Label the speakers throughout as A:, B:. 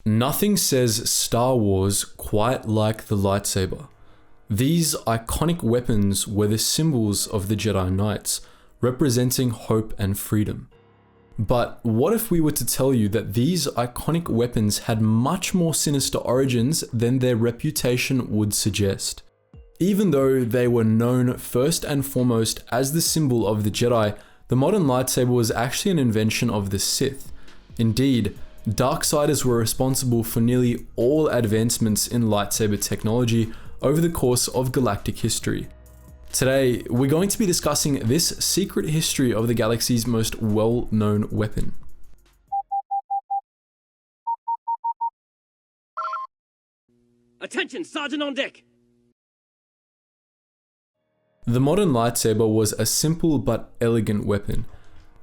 A: Nothing says Star Wars quite like the lightsaber. These iconic weapons were the symbols of the Jedi Knights, representing hope and freedom. But what if we were to tell you that these iconic weapons had much more sinister origins than their reputation would suggest? Even though they were known first and foremost as the symbol of the Jedi, the modern lightsaber was actually an invention of the Sith. Indeed, Darksiders were responsible for nearly all advancements in lightsaber technology over the course of galactic history. Today, we're going to be discussing this secret history of the galaxy's most well-known weapon.
B: Attention, Sergeant on deck!
A: The modern lightsaber was a simple but elegant weapon.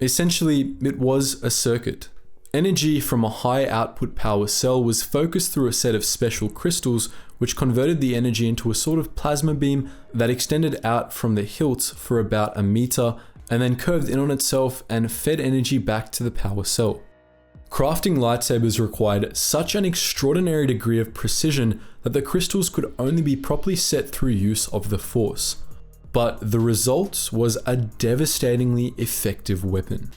A: Essentially, it was a circuit. Energy from a high output power cell was focused through a set of special crystals which converted the energy into a sort of plasma beam that extended out from the hilt for about a meter and then curved in on itself and fed energy back to the power cell. Crafting lightsabers required such an extraordinary degree of precision that the crystals could only be properly set through use of the Force. But the result was a devastatingly effective weapon.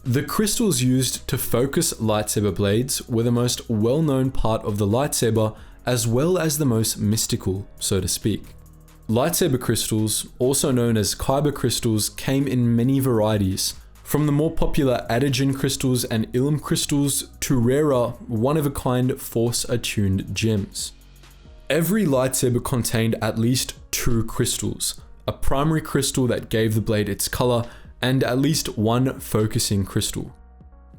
A: The crystals used to focus lightsaber blades were the most well-known part of the lightsaber, as well as the most mystical, so to speak. Lightsaber crystals, also known as kyber crystals, came in many varieties, from the more popular Adagen crystals and Ilum crystals to rarer, one-of-a-kind Force-attuned gems. Every lightsaber contained at least two crystals, a primary crystal that gave the blade its color, and at least one focusing crystal.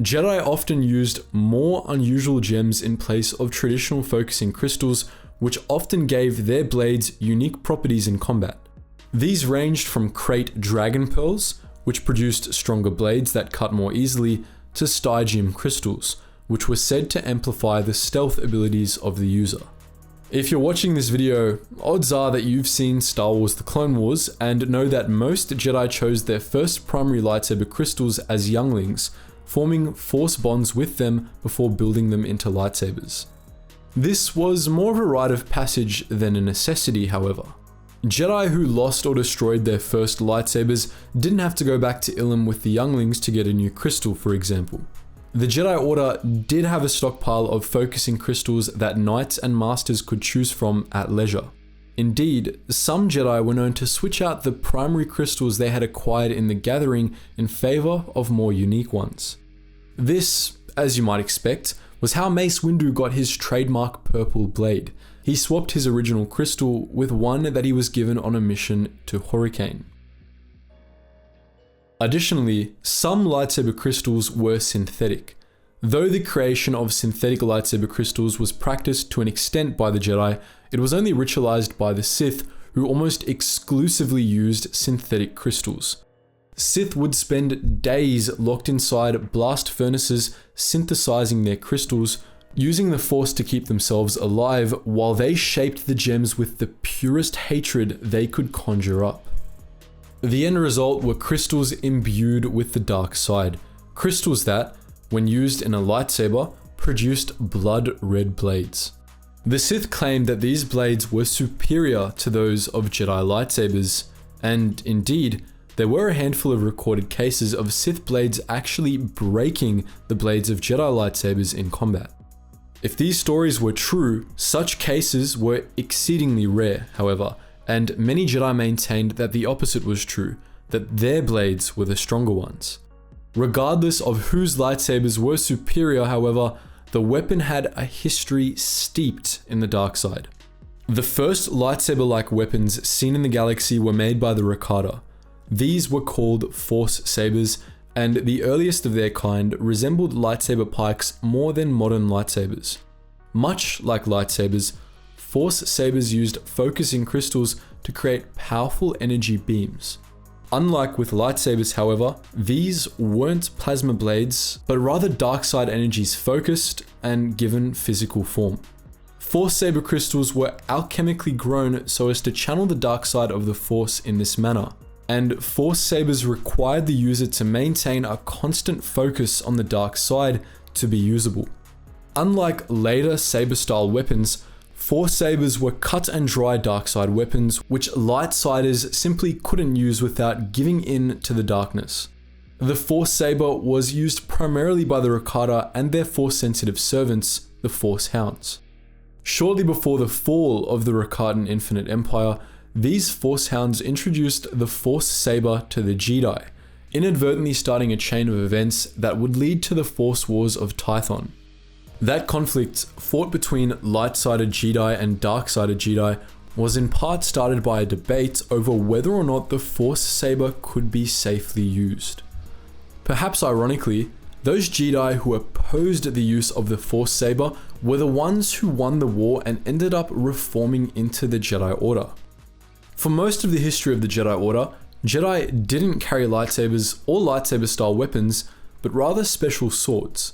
A: Jedi often used more unusual gems in place of traditional focusing crystals, which often gave their blades unique properties in combat. These ranged from Krayt dragon pearls, which produced stronger blades that cut more easily, to Stygium crystals, which were said to amplify the stealth abilities of the user. If you're watching this video, odds are that you've seen Star Wars: The Clone Wars and know that most Jedi chose their first primary lightsaber crystals as younglings, forming Force bonds with them before building them into lightsabers. This was more of a rite of passage than a necessity, however. Jedi who lost or destroyed their first lightsabers didn't have to go back to Ilum with the younglings to get a new crystal, for example. The Jedi Order did have a stockpile of focusing crystals that knights and masters could choose from at leisure. Indeed, some Jedi were known to switch out the primary crystals they had acquired in the Gathering in favor of more unique ones. This, as you might expect, was how Mace Windu got his trademark purple blade. He swapped his original crystal with one that he was given on a mission to Hurricane. Additionally, some lightsaber crystals were synthetic. Though the creation of synthetic lightsaber crystals was practiced to an extent by the Jedi, it was only ritualized by the Sith, who almost exclusively used synthetic crystals. Sith would spend days locked inside blast furnaces synthesizing their crystals, using the Force to keep themselves alive while they shaped the gems with the purest hatred they could conjure up. The end result were crystals imbued with the dark side, crystals that, when used in a lightsaber, produced blood-red blades. The Sith claimed that these blades were superior to those of Jedi lightsabers, and indeed, there were a handful of recorded cases of Sith blades actually breaking the blades of Jedi lightsabers in combat. If these stories were true, such cases were exceedingly rare, however, and many Jedi maintained that the opposite was true, that their blades were the stronger ones. Regardless of whose lightsabers were superior, however, the weapon had a history steeped in the dark side. The first lightsaber-like weapons seen in the galaxy were made by the Rakata. These were called Force Sabers, and the earliest of their kind resembled lightsaber pikes more than modern lightsabers. Much like lightsabers, Force Sabers used focusing crystals to create powerful energy beams. Unlike with lightsabers, however, these weren't plasma blades, but rather dark side energies focused and given physical form. Force Saber crystals were alchemically grown so as to channel the dark side of the Force in this manner, and Force Sabers required the user to maintain a constant focus on the dark side to be usable. Unlike later saber-style weapons, Force Sabers were cut and dry dark side weapons which Lightsiders simply couldn't use without giving in to the darkness. The Force Saber was used primarily by the Rakata and their Force-sensitive servants, the Force Hounds. Shortly before the fall of the Rakatan Infinite Empire, these Force Hounds introduced the Force Saber to the Jedi, inadvertently starting a chain of events that would lead to the Force Wars of Tython. That conflict, fought between light-sided Jedi and dark-sided Jedi, was in part started by a debate over whether or not the Force Saber could be safely used. Perhaps ironically, those Jedi who opposed the use of the Force Saber were the ones who won the war and ended up reforming into the Jedi Order. For most of the history of the Jedi Order, Jedi didn't carry lightsabers or lightsaber-style weapons, but rather special swords.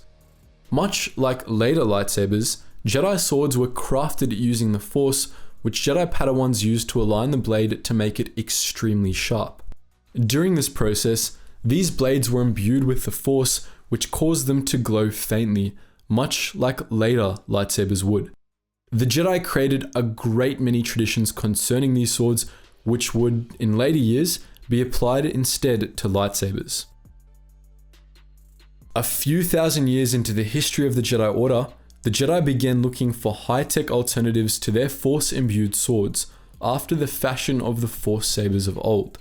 A: Much like later lightsabers, Jedi swords were crafted using the Force, which Jedi Padawans used to align the blade to make it extremely sharp. During this process, these blades were imbued with the Force, which caused them to glow faintly, much like later lightsabers would. The Jedi created a great many traditions concerning these swords, which would, in later years, be applied instead to lightsabers. A few thousand years into the history of the Jedi Order, the Jedi began looking for high-tech alternatives to their Force-imbued swords, after the fashion of the Force sabers of old.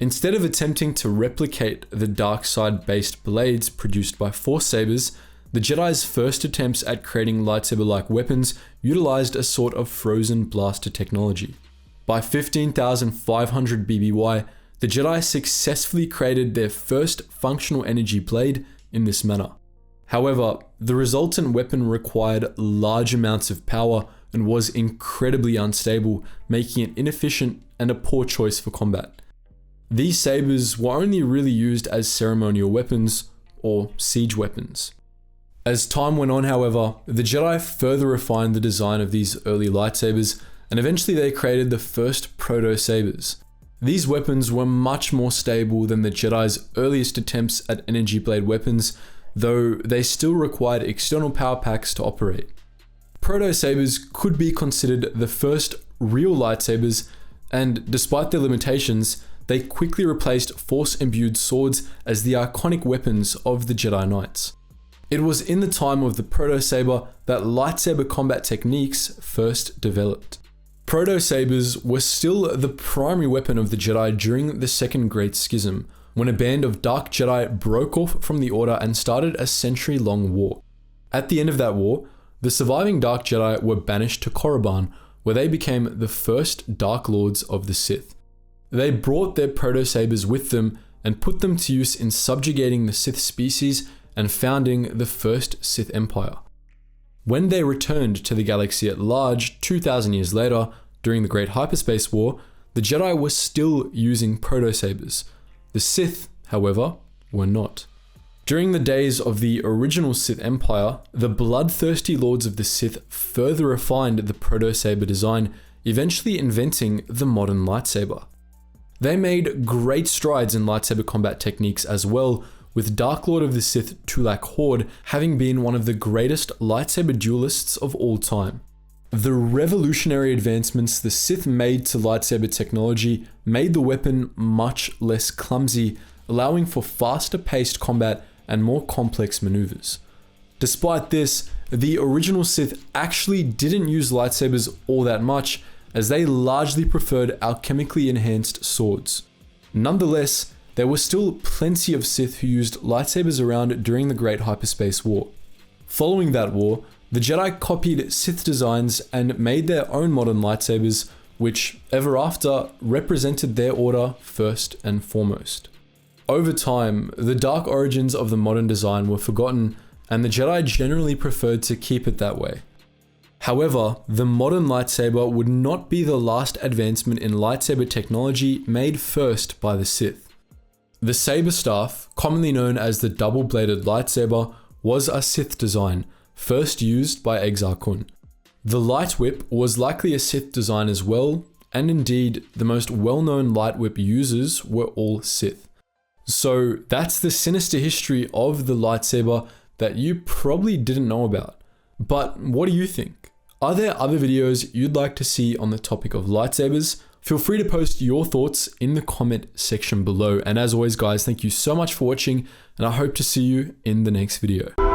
A: Instead of attempting to replicate the dark side-based blades produced by Force sabers, the Jedi's first attempts at creating lightsaber-like weapons utilized a sort of frozen blaster technology. By 15,500 BBY, the Jedi successfully created their first functional energy blade in this manner. However, the resultant weapon required large amounts of power and was incredibly unstable, making it inefficient and a poor choice for combat. These sabers were only really used as ceremonial weapons or siege weapons. As time went on, however, the Jedi further refined the design of these early lightsabers, and eventually they created the first proto-sabers. These weapons were much more stable than the Jedi's earliest attempts at energy blade weapons, though they still required external power packs to operate. Proto-sabers could be considered the first real lightsabers, and despite their limitations, they quickly replaced Force-imbued swords as the iconic weapons of the Jedi Knights. It was in the time of the Proto-saber that lightsaber combat techniques first developed. Proto-sabers were still the primary weapon of the Jedi during the Second Great Schism, when a band of Dark Jedi broke off from the Order and started a century-long war. At the end of that war, the surviving Dark Jedi were banished to Korriban, where they became the first Dark Lords of the Sith. They brought their Proto-sabers with them and put them to use in subjugating the Sith species and founding the first Sith Empire. When they returned to the galaxy at large 2,000 years later, during the Great Hyperspace War, the Jedi were still using Proto-sabers. The Sith, however, were not. During the days of the original Sith Empire, the bloodthirsty Lords of the Sith further refined the Proto-saber design, eventually inventing the modern lightsaber. They made great strides in lightsaber combat techniques as well, with Dark Lord of the Sith Tulak Hord having been one of the greatest lightsaber duelists of all time. The revolutionary advancements the Sith made to lightsaber technology made the weapon much less clumsy, allowing for faster paced combat and more complex maneuvers. Despite this, the original Sith actually didn't use lightsabers all that much, as they largely preferred alchemically enhanced swords. Nonetheless, there were still plenty of Sith who used lightsabers around during the Great Hyperspace War. Following that war, the Jedi copied Sith designs and made their own modern lightsabers, which, ever after, represented their order first and foremost. Over time, the dark origins of the modern design were forgotten, and the Jedi generally preferred to keep it that way. However, the modern lightsaber would not be the last advancement in lightsaber technology made first by the Sith. The Sabre Staff, commonly known as the double-bladed lightsaber, was a Sith design, first used by Exar Kun. The Light Whip was likely a Sith design as well, and indeed, the most well-known Light Whip users were all Sith. So that's the sinister history of the lightsaber that you probably didn't know about. But what do you think? Are there other videos you'd like to see on the topic of lightsabers? Feel free to post your thoughts in the comment section below. And as always, guys, thank you so much for watching, and I hope to see you in the next video.